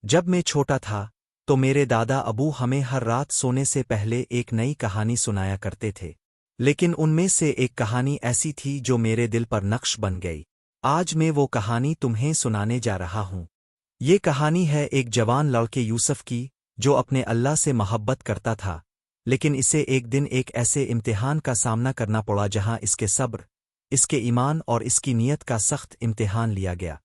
जब मैं छोटा था तो मेरे दादा अबू हमें हर रात सोने से पहले एक नई कहानी सुनाया करते थे। लेकिन उनमें से एक कहानी ऐसी थी जो मेरे दिल पर नक्श बन गई। आज मैं वो कहानी तुम्हें सुनाने जा रहा हूँ। ये कहानी है एक जवान लड़के यूसुफ की, जो अपने अल्लाह से मोहब्बत करता था, लेकिन इसे एक दिन एक ऐसे इम्तिहान का सामना करना पड़ा जहां इसके सब्र, इसके ईमान और इसकी नीयत का सख्त इम्तिहान लिया गया।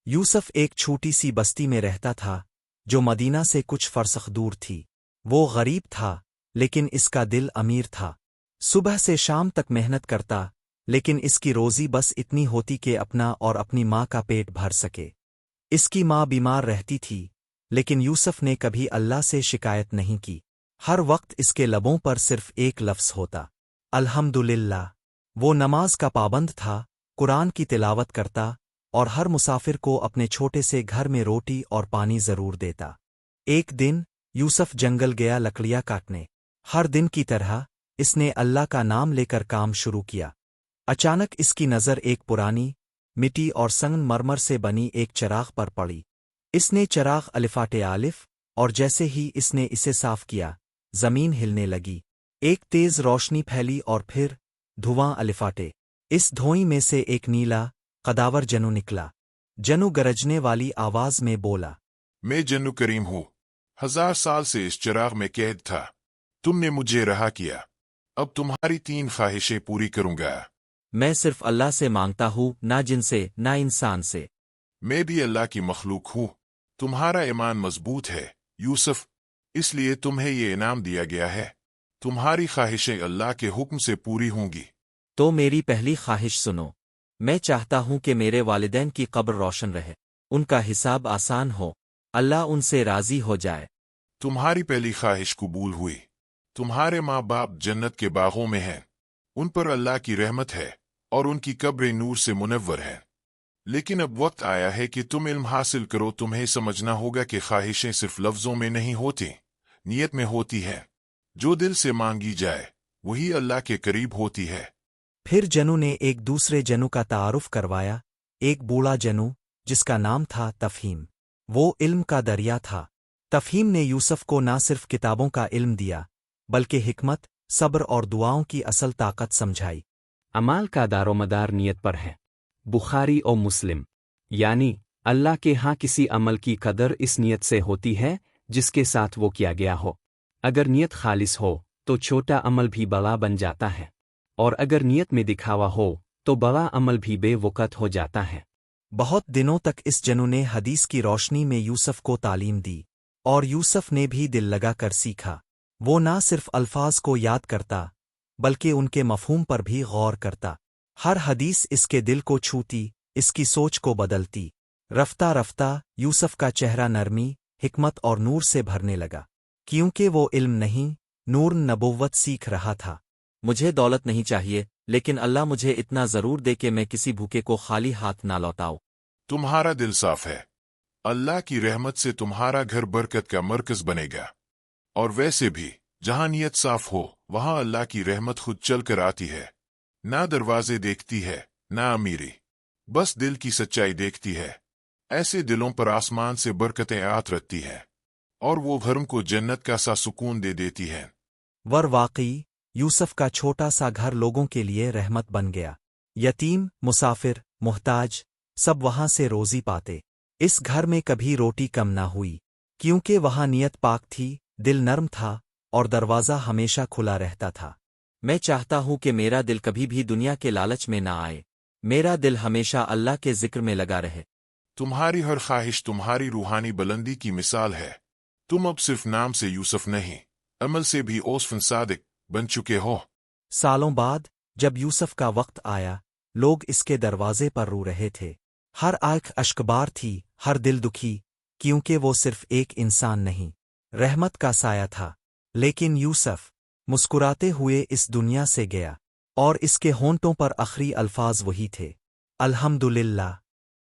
यूसुफ एक छोटी सी बस्ती में रहता था, जो मदीना से कुछ फरसख दूर थी। वो गरीब था, लेकिन इसका दिल अमीर था। सुबह से शाम तक मेहनत करता, लेकिन इसकी रोज़ी बस इतनी होती कि अपना और अपनी माँ का पेट भर सके। इसकी माँ बीमार रहती थी, लेकिन यूसुफ ने कभी अल्लाह से शिकायत नहीं की। हर वक्त इसके लबों पर सिर्फ एक लफ्ज़ होता, अल्हम्दुलिल्लाह। वो नमाज का पाबंद था, कुरान की तिलावत करता और हर मुसाफिर को अपने छोटे से घर में रोटी और पानी ज़रूर देता। एक दिन यूसुफ जंगल गया लकड़ियाँ काटने। हर दिन की तरह इसने अल्लाह का नाम लेकर काम शुरू किया। अचानक इसकी नज़र एक पुरानी मिट्टी और संगमरमर से बनी एक चिराग पर पड़ी। इसने चिराग अलिफाटे आलिफ, और जैसे ही इसने इसे साफ किया, जमीन हिलने लगी। एक तेज रोशनी फैली और फिर धुआं अलिफाटे। इस धुएं में से एक नीला कदावर जनु निकला। जनु गरजने वाली आवाज में बोला, मैं जन्नू करीम हूँ। 1000 साल से इस चिराग में कैद था। तुमने मुझे रहा किया। अब तुम्हारी 3 ख्वाहिशें पूरी करूंगा। मैं सिर्फ अल्लाह से मांगता हूँ, ना जिन से ना इंसान से। मैं भी अल्लाह की मखलूक हूँ। तुम्हारा ईमान मजबूत है यूसुफ, इसलिए तुम्हें ये इनाम दिया गया है। तुम्हारी ख्वाहिशें अल्लाह के हुक्म से पूरी होंगी। तो मेरी पहली ख्वाहिश सुनो। मैं चाहता हूँ कि मेरे वालिदैन की कब्र रोशन रहे, उनका हिसाब आसान हो, अल्लाह उनसे राजी हो जाए। तुम्हारी पहली ख्वाहिश कबूल हुई। तुम्हारे माँ बाप जन्नत के बागों में हैं। उन पर अल्लाह की रहमत है और उनकी कब्रें नूर से मुनव्वर हैं। लेकिन अब वक्त आया है कि तुम इल्म हासिल करो। तुम्हें समझना होगा कि ख्वाहिशें सिर्फ लफ्जों में नहीं होती, नीयत में होती है। जो दिल से मांगी जाए वही अल्लाह के करीब होती है। फिर जनु ने एक दूसरे जनु का तारुफ करवाया, एक बूढ़ा जनु जिसका नाम था तफहीम। वो इल्म का दरिया था। तफहीम ने यूसुफ को ना सिर्फ किताबों का इल्म दिया, बल्कि हिकमत, सब्र और दुआओं की असल ताकत समझाई। अमाल का दारोमदार नीयत पर है। बुखारी और मुस्लिम। यानी अल्लाह के यहाँ किसी अमल की कदर इस नीयत से होती है जिसके साथ वो किया गया हो। अगर नीयत खालिस हो तो छोटा अमल भी बड़ा बन जाता है, और अगर नीयत में दिखावा हो तो बड़ा अमल भी बेवकत हो जाता है। बहुत दिनों तक इस जनु ने हदीस की रोशनी में यूसुफ को तालीम दी, और यूसुफ ने भी दिल लगा कर सीखा। वो ना सिर्फ अल्फाज को याद करता, बल्कि उनके मफहूम पर भी गौर करता। हर हदीस इसके दिल को छूती, इसकी सोच को बदलती। रफ्ता रफ्ता यूसुफ का चेहरा नरमी, हिकमत और नूर से भरने लगा, क्योंकि वो इल्म नहीं, नूर नबुव्वत सीख रहा था। मुझे दौलत नहीं चाहिए, लेकिन अल्लाह मुझे इतना जरूर दे कि मैं किसी भूखे को खाली हाथ ना लौटाऊं। तुम्हारा दिल साफ है। अल्लाह की रहमत से तुम्हारा घर बरकत का मरकज बनेगा। और वैसे भी जहां नीयत साफ हो वहां अल्लाह की रहमत खुद चल कर आती है। ना दरवाजे देखती है, ना अमीरी, बस दिल की सच्चाई देखती है। ऐसे दिलों पर आसमान से बरकतें आत रखती है, और वो भरम को जन्नत का सा सुकून दे देती है। वाकई यूसुफ का छोटा सा घर लोगों के लिए रहमत बन गया। यतीम, मुसाफिर, मुहताज, सब वहां से रोजी पाते। इस घर में कभी रोटी कम ना हुई, क्योंकि वहां नीयत पाक थी, दिल नर्म था और दरवाज़ा हमेशा खुला रहता था। मैं चाहता हूं कि मेरा दिल कभी भी दुनिया के लालच में ना आए। मेरा दिल हमेशा अल्लाह के जिक्र में लगा रहे। तुम्हारी हर ख्वाहिश तुम्हारी रूहानी बुलंदी की मिसाल है। तुम अब सिर्फ नाम से यूसुफ नहीं, अमल से भी ओस्फन सादिक बन चुके हो। सालों बाद जब यूसुफ का वक्त आया, लोग इसके दरवाजे पर रो रहे थे। हर आंख अश्कबार थी, हर दिल दुखी, क्योंकि वो सिर्फ एक इंसान नहीं, रहमत का साया था। लेकिन यूसुफ मुस्कुराते हुए इस दुनिया से गया, और इसके होंठों पर आखिरी अल्फाज वही थे, अल्हम्दुलिल्लाह।